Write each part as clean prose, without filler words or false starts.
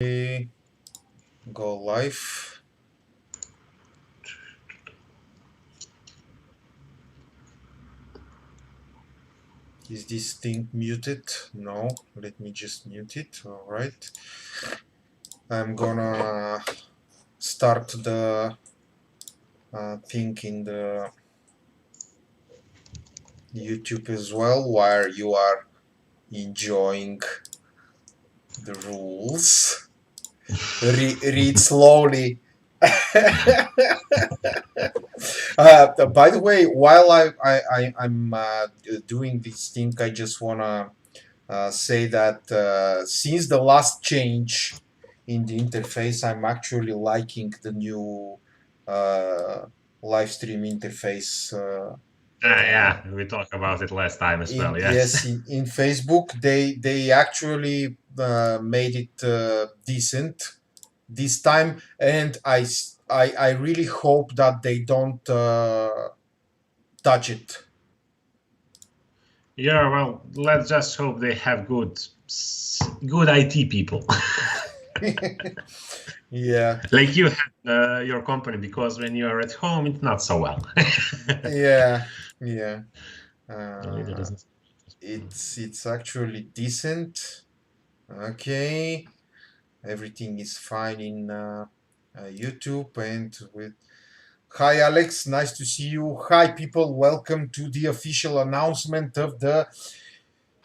Go live. Is this thing muted? No, let me just mute it. All right. I'm gonna start the thing in the YouTube as well while you are enjoying the rules. Read slowly. By the way, while I'm doing this thing, I just wanna say that since the last change in the interface, I'm actually liking the new uh, live stream interface. Yeah, we talked about it last time as well. Yes. In Facebook, they actually made it decent this time, and I really hope that they don't touch it. Yeah. Well, let's just hope they have good IT people. Yeah, Like you had your company, because when you are at home, it's not so well. yeah, yeah. It Uh, doesn't- it's actually decent. Okay, everything is fine in YouTube and with. Hi Alex, nice to see you. Hi people, welcome to the official announcement of the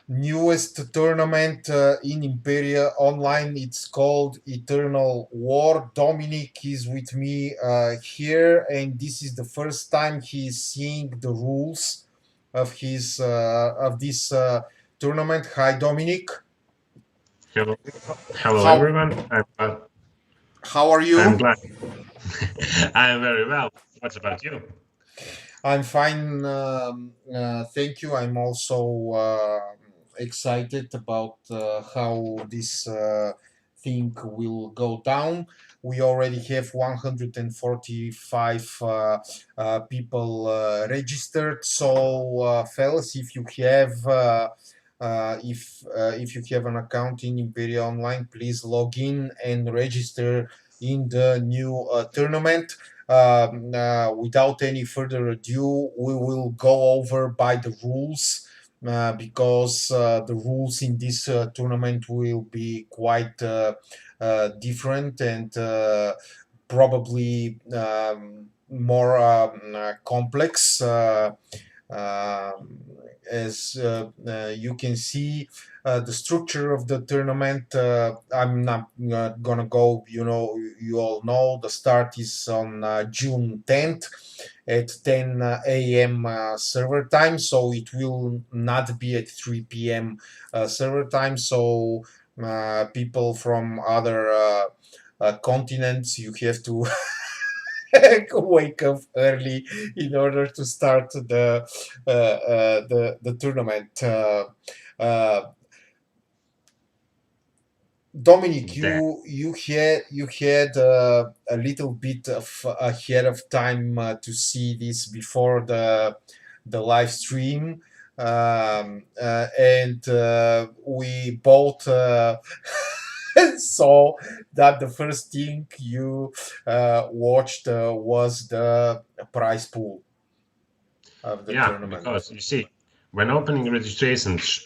newest tournament in Imperia Online. It's called Eternal War. Dominic is with me here, and this is the first time he is seeing the rules of this tournament. Hi Dominic. Hello, hello How everyone. how are I'm you? glad. I'm very well. What about you? I'm fine. Thank you. I'm also excited about how this thing will go down. We already have 145 people registered. So, fellas, if you have an account in Imperia Online, please log in and register in the new tournament. Without any further ado, we will go over by the rules because the rules in this tournament will be quite different and probably more complex. As you can see, the structure of the tournament, I'm not gonna go, you all know the start is on June 10th at 10 a.m. Server time, so it will not be at 3 p.m. Server time. So people from other continents, you have to wake up early in order to start the tournament. Uh, Dominic, That. you had a little bit of ahead of time to see this before the live stream, and we both saw that the first thing you watched was the prize pool of the Yeah, tournament. because you see, when opening registrations,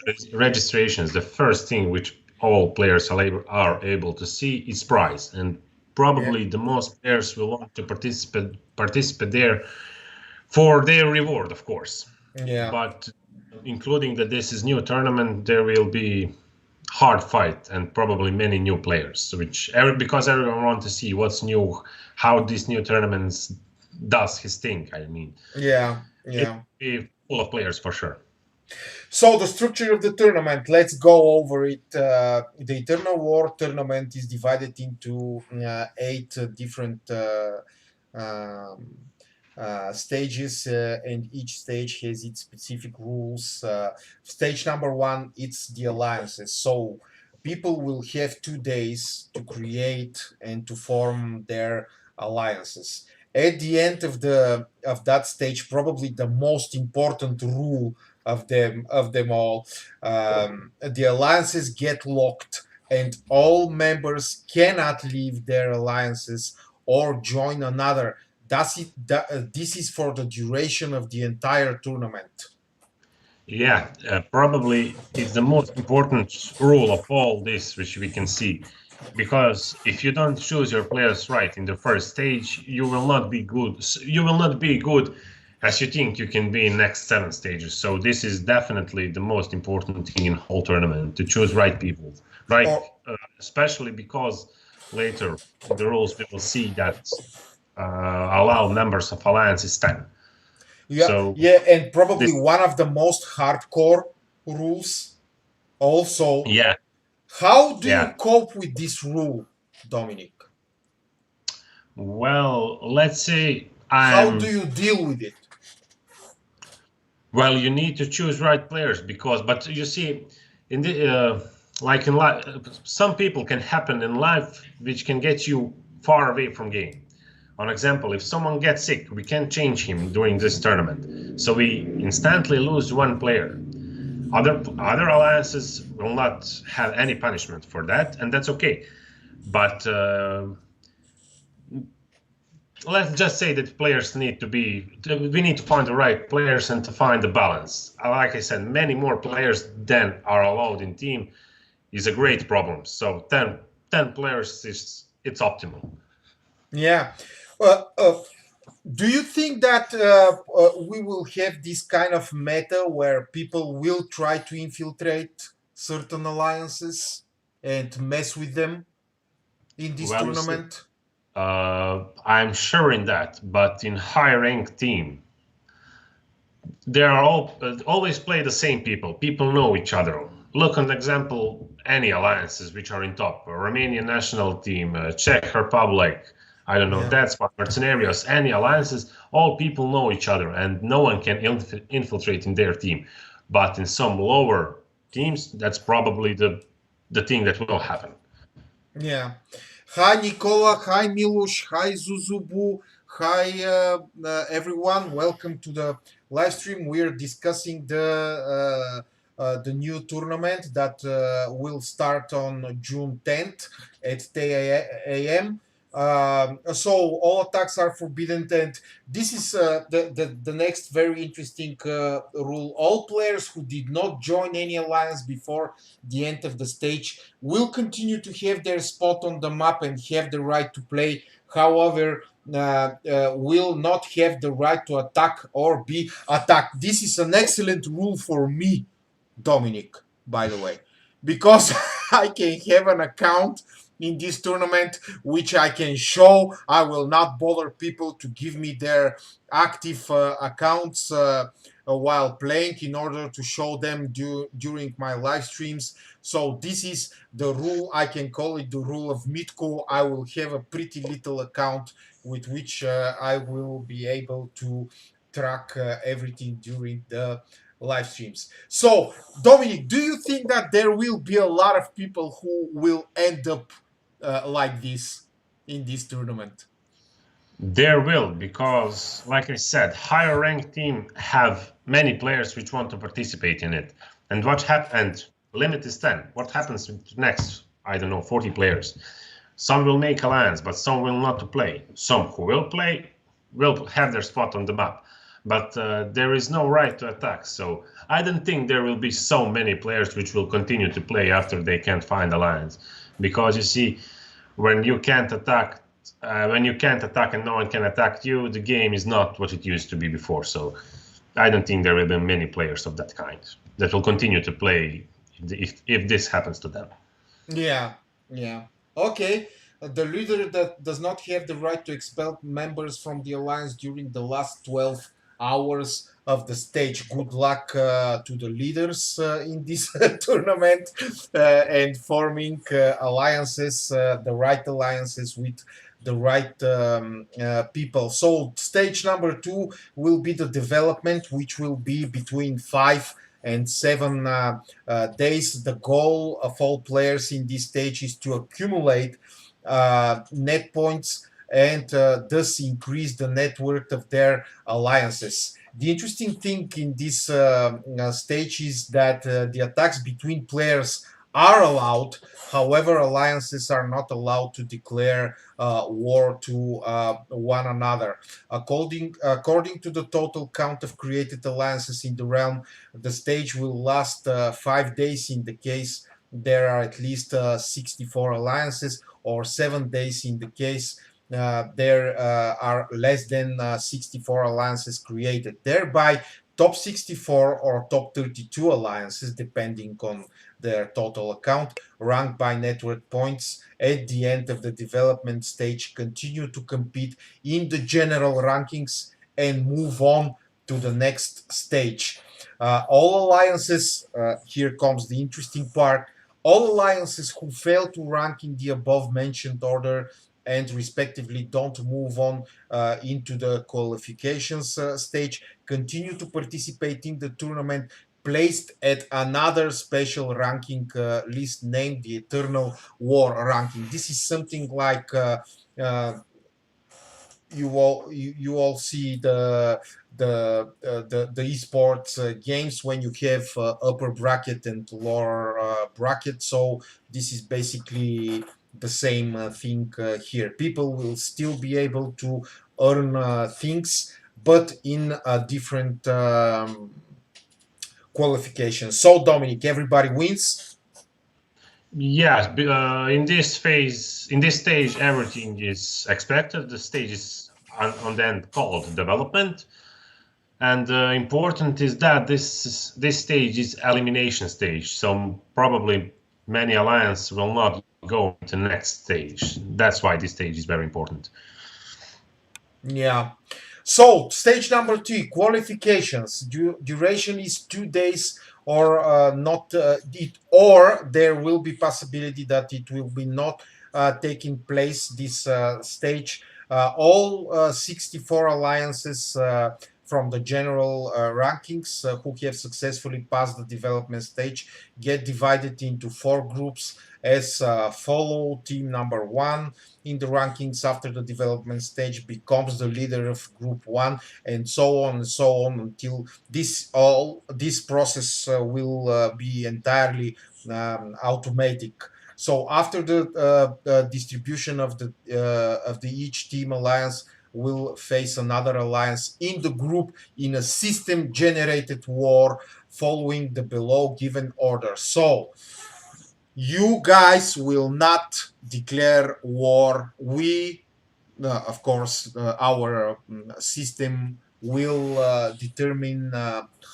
the first thing which all players are able to see is prize, and Yeah, probably the most players will want to participate there for their reward, of course. yeah, But including that this is new tournament, there will be hard fight and probably many new players, because everyone want to see what's new, how this new tournament does his thing. I mean, yeah, it yeah. will be full of players for sure. So the structure of the tournament, let's go over it. The Eternal War tournament is divided into eight different um, stages, and each stage has its specific rules. Stage number one, it's the alliances. So people will have 2 days to create and to form their alliances. At the end of that stage, probably the most important rule of them all, the alliances get locked and all members cannot leave their alliances or join another. This is for the duration of the entire tournament. Yeah, probably it's the most important rule of all this, which we can see. Because if you don't choose your players right in the first stage, you will not be good. You will not be good as you think you can be in next 7 stages. So this is definitely the most important thing in whole tournament, to choose right people, right? Or Especially because later in the rules we will see that allow members of alliances 10. yeah, So yeah, and probably this, one of the most hardcore rules. Also, yeah, how do you yeah. cope with this rule, Dominic? Well, let's say How do I'm. you deal with it? Well, you need to choose right players because, but you see, in the like in life, some people can happen in life which can get you far away from game. On example, if someone gets sick, we can't change him during this tournament, so we instantly lose one player. Other alliances will not have any punishment for that, and that's okay. But let's just say that players need to be, we need to find the right players and to find the balance. Like I said, many more players than are allowed in team is a great problem. So 10 players is, it's optimal. Yeah. Uh, uh, do you think that we will have this kind of meta where people will try to infiltrate certain alliances and mess with them in this Well, you see, tournament? I'm sure in that, but in high rank team, they are all always play the same people. People know each other. Look on example any alliances which are in top. Romanian national team, Czech Republic, I don't know, Yeah. that's what scenarios. Any alliances, all people know each other, and no one can infiltrate in their team. But in some lower teams, that's probably the thing that will happen. Yeah. Hi, Nicola. Hi, Milush. Hi, Zuzubu. Hi, everyone. Welcome to the live stream. We're discussing the new tournament that will start on June 10th at 10 a.m. So all attacks are forbidden, and this is the next very interesting rule. All players who did not join any alliance before the end of the stage will continue to have their spot on the map and have the right to play. However, will not have the right to attack or be attacked. This is an excellent rule for me, Dominic, by the way, because I can have an account in this tournament which I can show. I will not bother people to give me their active accounts while playing in order to show them during my live streams. So this is the rule. I can call it the rule of Mitko. I will have a pretty little account with which I will be able to track everything during the live streams. So, Dominic, do you think that there will be a lot of people who will end up like this in this tournament? There will, because, like I said, higher ranked team have many players which want to participate in it. And what happened? Limit is 10. What happens next? I don't know, 40 players. Some will make alliance, but some will not to play. Some who will play will have their spot on the map. But there is no right to attack. So I don't think there will be so many players which will continue to play after they can't find alliance. Because you see, when you can't attack, and no one can attack you, the game is not what it used to be before. So I don't think there will be many players of that kind that will continue to play if this happens to them. Yeah, yeah. Okay. The leader that does not have the right to expel members from the alliance during the last 12 hours of the stage. Good luck to the leaders in this tournament and forming alliances, the right alliances with the right people. So, stage number 2 will be the development, which will be between 5 and 7 days. The goal of all players in this stage is to accumulate net points and thus increase the net worth of their alliances. The interesting thing in this stage is that the attacks between players are allowed. However, alliances are not allowed to declare war to one another. According to the total count of created alliances in the realm, the stage will last 5 days in the case there are at least 64 alliances, or 7 days in the case there are less than 64 alliances created. Thereby, top 64 or top 32 alliances, depending on their total account, ranked by network points at the end of the development stage, continue to compete in the general rankings and move on to the next stage. All alliances, here comes the interesting part, all alliances who fail to rank in the above mentioned order and respectively don't move on into the qualifications stage continue to participate in the tournament placed at another special ranking list named the Eternal War ranking. This is something like uh, you all see the esports games when you have upper bracket and lower bracket. So this is basically the same thing here. People will still be able to earn things, but in a different qualification. So Dominic, everybody wins. Yes, in this phase, in this stage, everything is expected. The stage is on the end called development, and important is that this stage is elimination stage. So probably many alliance will not go to the next stage. That's why this stage is very important. Yeah. So stage number 3, qualifications. Duration is 2 days, or not it, or there will be possibility that it will be not taking place this stage. All 64 alliances from the general rankings who have successfully passed the development stage get divided into 4 groups as follow. Team number 1 in the rankings after the development stage becomes the leader of group 1, and so on and so on until this process will be entirely automatic. So after the distribution of the each team alliance will face another alliance in the group in a system generated war following the below given order. So you guys will not declare war. We, of course, our system will determine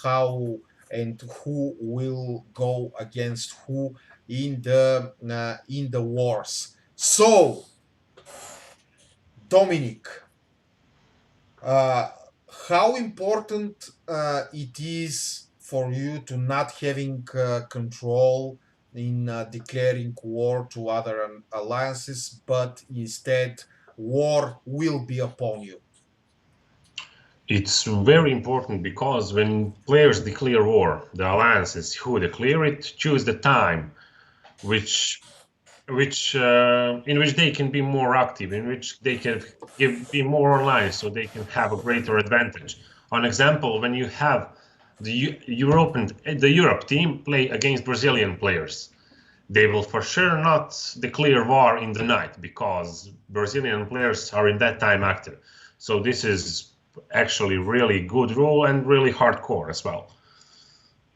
how and who will go against who in the wars. So, Dominic, uh, how important it is for you to not having control in declaring war to other alliances, but instead war will be upon you. It's very important because when players declare war, the alliances who declare it choose the time which in which they can be more active, in which they can be more online, so they can have a greater advantage. On example, when you have the Europe team play against Brazilian players, they will for sure not declare war in the night because Brazilian players are in that time active. So this is actually really good rule and really hardcore as well.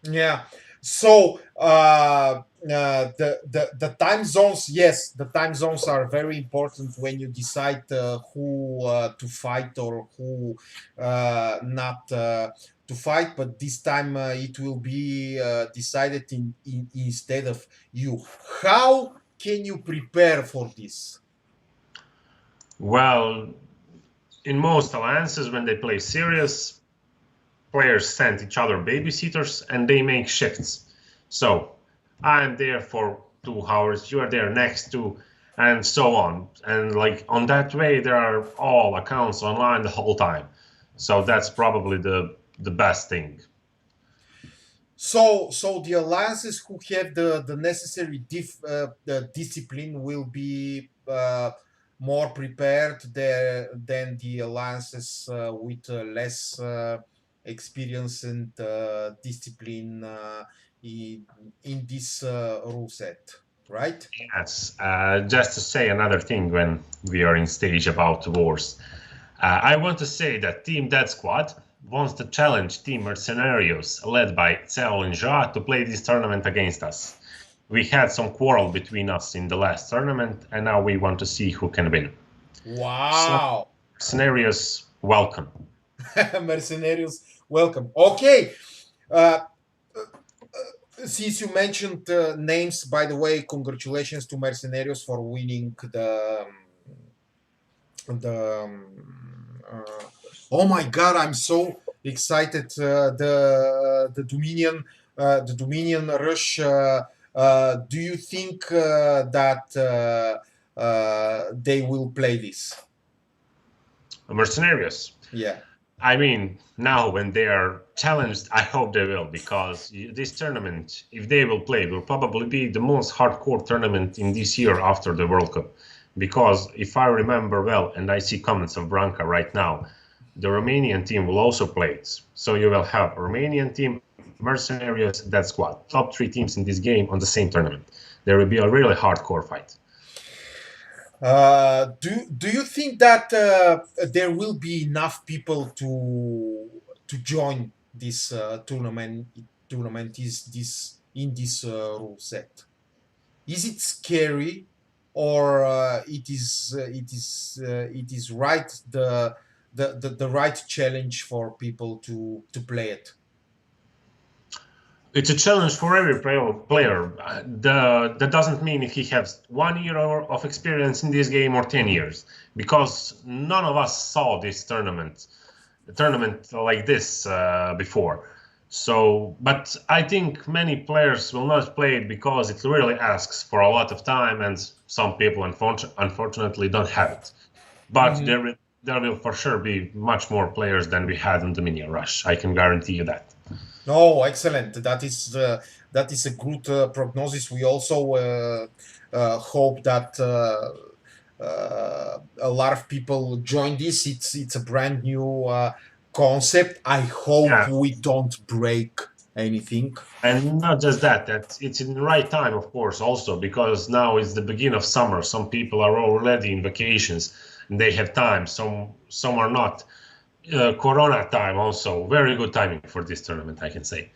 Yeah. So the time zones, yes, the time zones are very important when you decide who to fight or who not to fight. But this time it will be decided instead of you. How can you prepare for this? Well, in most alliances, when they play serious, players send each other babysitters and they make shifts. So I'm there for 2 hours, you are there next to, and so on. And like on that way, there are all accounts online the whole time. So that's probably the best thing. So the alliances who have the necessary the discipline will be more prepared there than the alliances with less experience and discipline in this rule set, right? Yes, just to say another thing when we are in stage about wars. I want to say that Team Dead Squad wants to challenge Team Mercenarios, led by Cell and Ja, to play this tournament against us. We had some quarrel between us in the last tournament, and now we want to see who can win. So, Wow. Mercenarios, welcome. Mercenarios, welcome. Okay. Uh, since you mentioned names, by the way, congratulations to Mercenarios for winning the oh my god, I'm so excited. The Dominion rush. Do you think that they will play this? Mercenarios. Yeah. I mean, now when they are challenged, I hope they will, because this tournament, if they will play, will probably be the most hardcore tournament in this year after the World Cup. Because if I remember well, and I see comments of Branka right now, the Romanian team will also play it. So you will have Romanian team, Mercenarios, Dead Squad, top three teams in this game on the same tournament. There will be a really hardcore fight. Do you think that there will be enough people to join this tournament is this in this rule set? Is it scary, or it is right the right challenge for people to play it? It's a challenge for every player. That doesn't mean if he has 1 year of experience in this game or 10 years, because none of us saw this tournament like this before. So, but I think many players will not play it because it really asks for a lot of time, and some people unfortunately don't have it. But Mhm. there will for sure be much more players than we had in the Dominion Rush. I can guarantee you that. Oh, excellent. That is a good prognosis. We also hope that a lot of people join this. It's a brand new concept. I hope Yeah, we don't break anything. and not just that it's in the right time, of course, also because now it's the beginning of summer. Some people are already in vacations and they have time. Some are not. Corona time also very good timing for this tournament, I can say.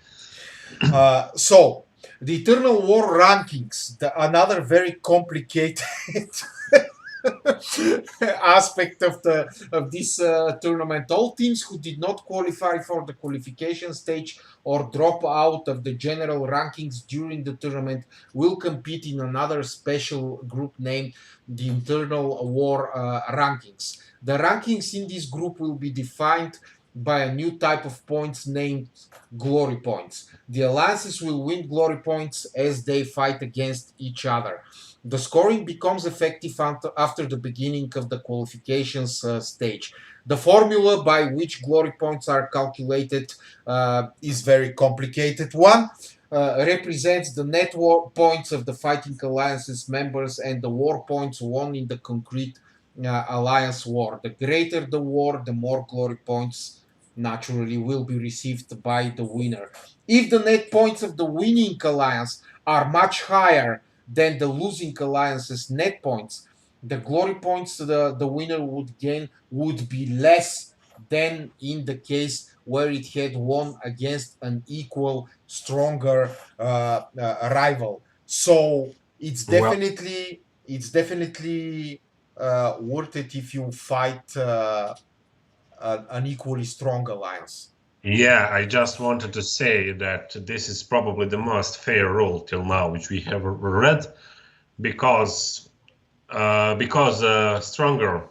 So the Eternal War rankings, another very complicated aspect of this tournament. All teams who did not qualify for the qualification stage or drop out of the general rankings during the tournament will compete in another special group named the Internal War rankings. The rankings in this group will be defined by a new type of points named glory points. The alliances will win glory points as they fight against each other. The scoring becomes effective after the beginning of the qualifications stage. The formula by which glory points are calculated is very complicated one. Represents the net war points of the fighting alliances members and the war points won in the concrete alliance war. The greater the war, the more glory points naturally will be received by the winner. If the net points of the winning alliance are much higher than the losing alliance's net points, the glory points the winner would gain would be less than in the case where it had won against an equal, stronger rival. So Well, it's definitely worth it if you fight an equally strong alliance. yeah, I just wanted to say that this is probably the most fair rule till now which we have read, because stronger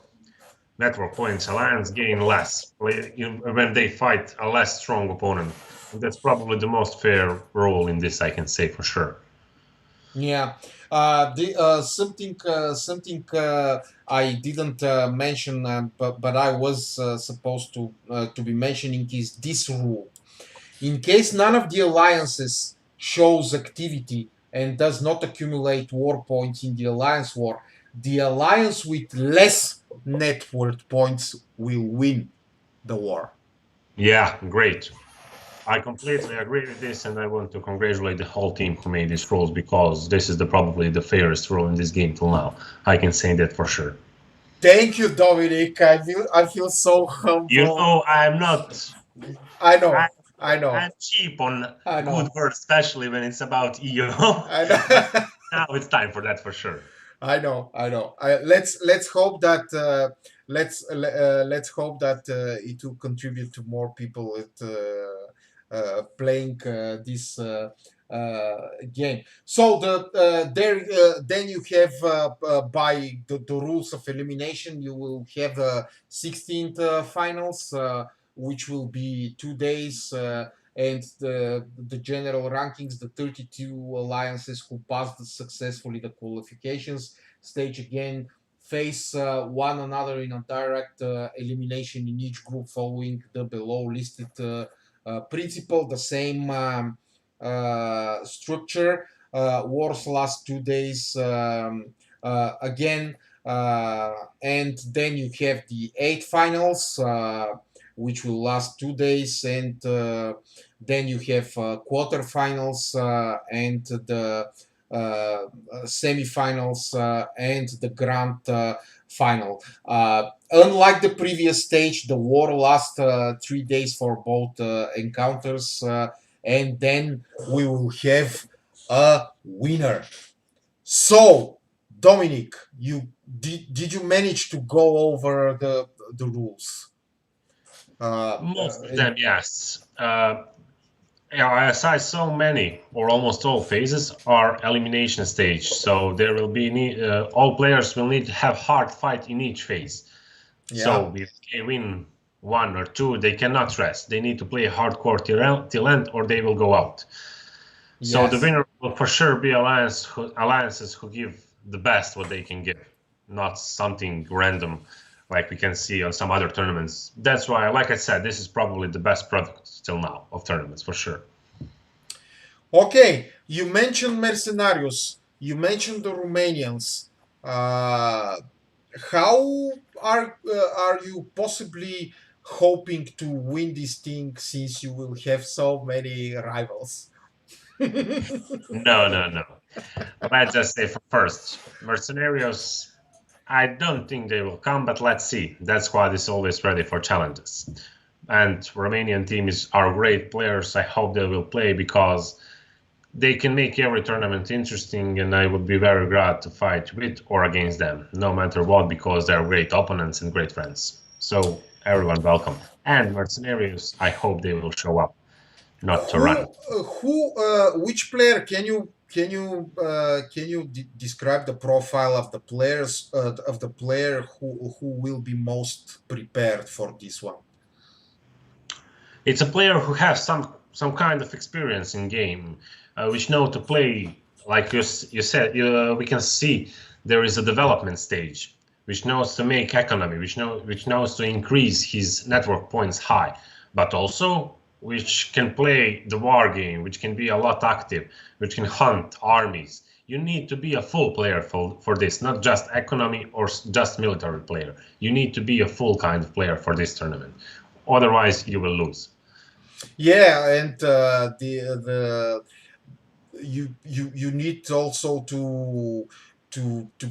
network points alliance gain less when they fight a less strong opponent. That's probably the most fair rule in this, I can say for sure. Yeah, something I didn't mention, but I was supposed to be mentioning is this rule. In case none of the alliances shows activity and does not accumulate war points in the alliance war, the alliance with less net worth points will win the war. Yeah, great. I completely agree with this, and I want to congratulate the whole team who made these rules, because this is probably the fairest rule in this game till now. I can say that for sure. Thank you, Dominic. I feel so You humble. know, I'm not. I know. I know. I'm cheap on I know. good words, especially when it's about EU. I know. Now it's time for that for sure. I know. Let's hope that let's hope that it will contribute to more people playing this game. So then you have by the rules of elimination, you will have 16th finals, which will be 2 days. And the general rankings, the 32 alliances who passed successfully the qualifications stage again face one another in a direct elimination in each group, following the below listed principle. The same structure. Wars last 2 days again, and then you have the 8 finals, which will last 2 days, and then you have quarterfinals and the semifinals and the grand final. Unlike the previous stage, the war lasts 3 days for both encounters, and then we will have a winner. So, Dominic, did you manage to go over the rules? Most of them, yes. As I saw, many or almost all phases are elimination stage, so there will be all players will need to have hard fight in each phase. Yeah. So if they win 1 or 2, they cannot rest. They need to play hardcore till end, or they will go out. Yes. So the winner will for sure be alliances who give the best what they can give, not something random like we can see on some other tournaments. That's why, like I said, this is probably the best product till now of tournaments, for sure. Okay, you mentioned Mercenarios, you mentioned the Romanians. How are you possibly hoping to win this thing, since you will have so many rivals? No. Let's just say first, Mercenarios, I don't think they will come, but let's see. That squad is always ready for challenges. And Romanian team are great players. I hope they will play, because they can make every tournament interesting, and I would be very glad to fight with or against them, no matter what, because they're great opponents and great friends. So everyone welcome. And Mercenarios, I hope they will show up, not to run. Which player can you describe the profile of the players of the player who will be most prepared for this one? It's a player who has some kind of experience in game, which know to play. Like you said, we can see there is a development stage, which knows to make economy, which knows to increase his network points high, but also which can play the war game, which can be a lot active, which can hunt armies. You need to be a full player for this, not just economy or just military player. You need to be a full kind of player for this tournament. Otherwise, you will lose. Yeah, and you need also to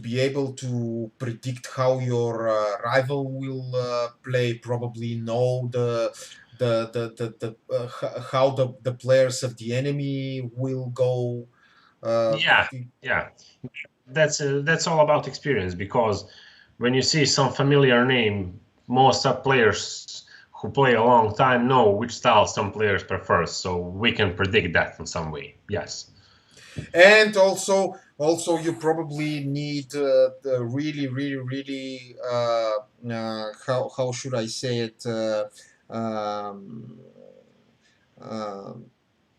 be able to predict how your rival will play. Probably know how the players of the enemy will go. Yeah. That's all about experience, because when you see some familiar name, most players who play a long time know which style some players prefer, so we can predict that in some way. Yes. And also you probably need the really how should I say it,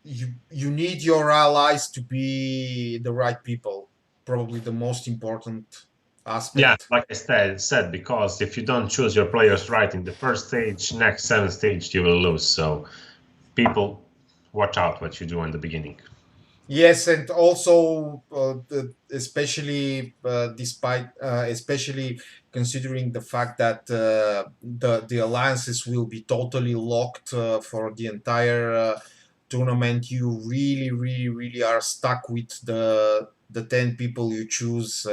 you need your allies to be the right people, probably the most important aspect. Yeah, like I said, because if you don't choose your players right in the first stage, next 7th stage you will lose. So people, watch out what you do in the beginning. Yes, and also especially especially considering the fact that the alliances will be totally locked for the entire tournament, you really are stuck with the 10 people you choose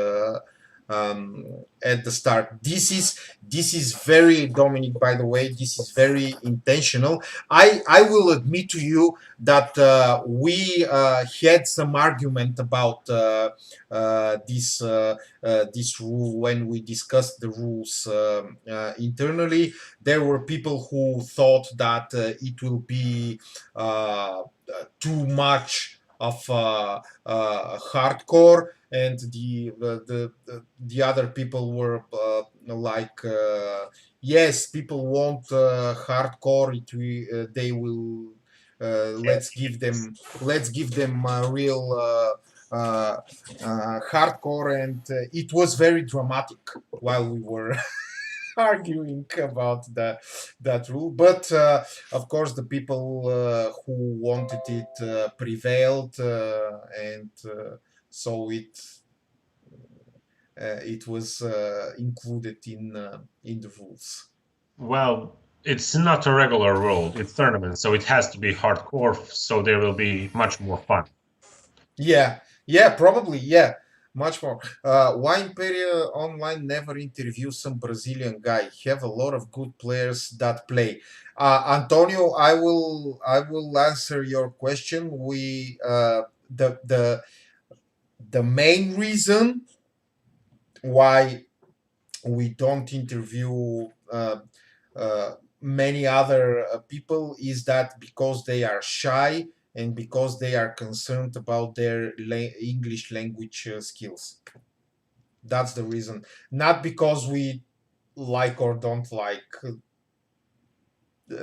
at the start. This is very, Dominic, by the way, this is very intentional. I will admit to you that we had some argument about this rule when we discussed the rules internally. There were people who thought that it will be too much of hardcore, and the other people were like, yes, people want hardcore. They will let's give them real hardcore, and it was very dramatic while we were arguing about that rule. But of course, the people who wanted it prevailed, and so it was included in the rules. Well, it's not a regular rule. It's tournament, so it has to be hardcore. So there will be much more fun. Yeah, probably, yeah, much more. Why Imperia Online never interview some Brazilian guy? Have a lot of good players that play. Antonio, I will answer your question. We the main reason why we don't interview many other people is that because they are shy and because they are concerned about their English language skills. That's the reason. Not because we like or don't like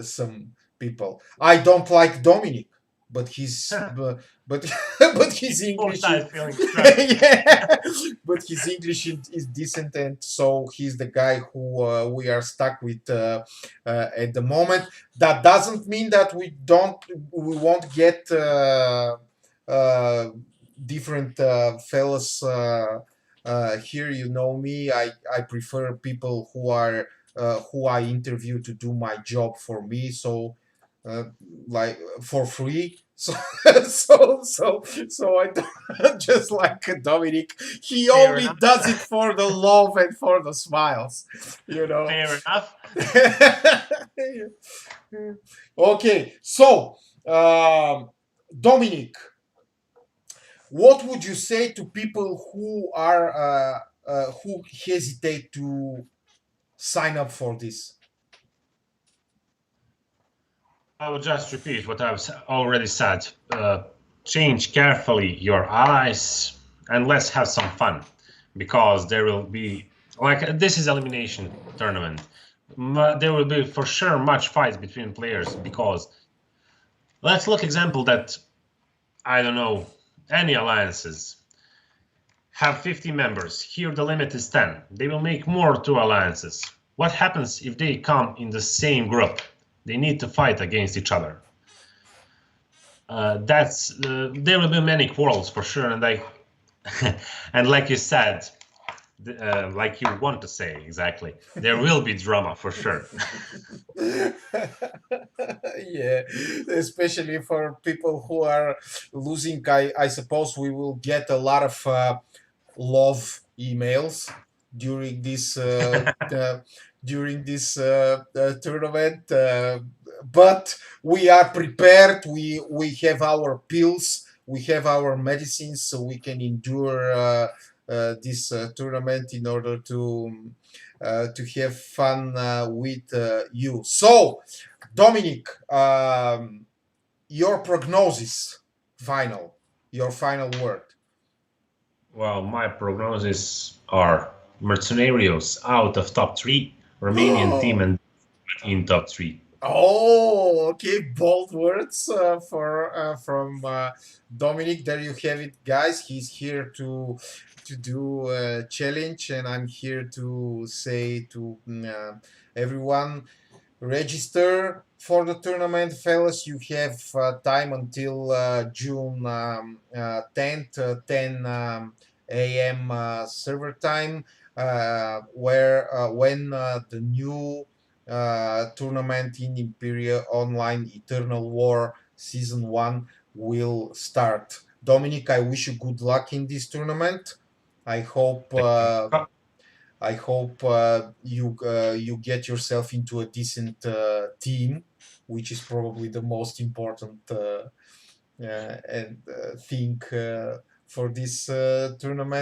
some people. I don't like Dominic, but his but but his Both English is sides feeling stressed. yeah, but his English is decent, and so he's the guy who we are stuck with at the moment. That doesn't mean that we won't get uh, different fellas here. You know me. I prefer people who I interview to do my job for me. So, uh, like for free. So, so I don't just like Dominic. He Fair only enough. does it for the love and for the smiles, you know. Fair enough. Okay, so Dominic, what would you say to people who hesitate to sign up for this? I will just repeat what I've already said. Change carefully your allies and let's have some fun, because there will be, like, this is elimination tournament. There will be for sure much fights between players, because let's look example that, I don't know, any alliances have 50 members. Here the limit is 10. They will make more two alliances. What happens if they come in the same group? They need to fight against each other. There will be many quarrels for sure, and and like you said, like you want to say exactly, there will be drama for sure. Yeah, especially for people who are losing. I suppose we will get a lot of love emails during this tournament, but we are prepared. We have our pills, we have our medicines, so we can endure this tournament in order to have fun with you. So, Dominic, your prognosis, your final word. Well, my prognosis are Mercenarios out of top 3, Romanian team and in top 3. Oh, okay, bold words from Dominic. There you have it, guys. He's here to do a challenge, and I'm here to say to everyone, register for the tournament, fellas. You have time until June 10th, 10 a.m. Server time, where when the new tournament in Imperia Online Eternal War Season 1 will start. Dominic, I wish you good luck in this tournament. I hope you get yourself into a decent team, which is probably the most important thing for this tournament.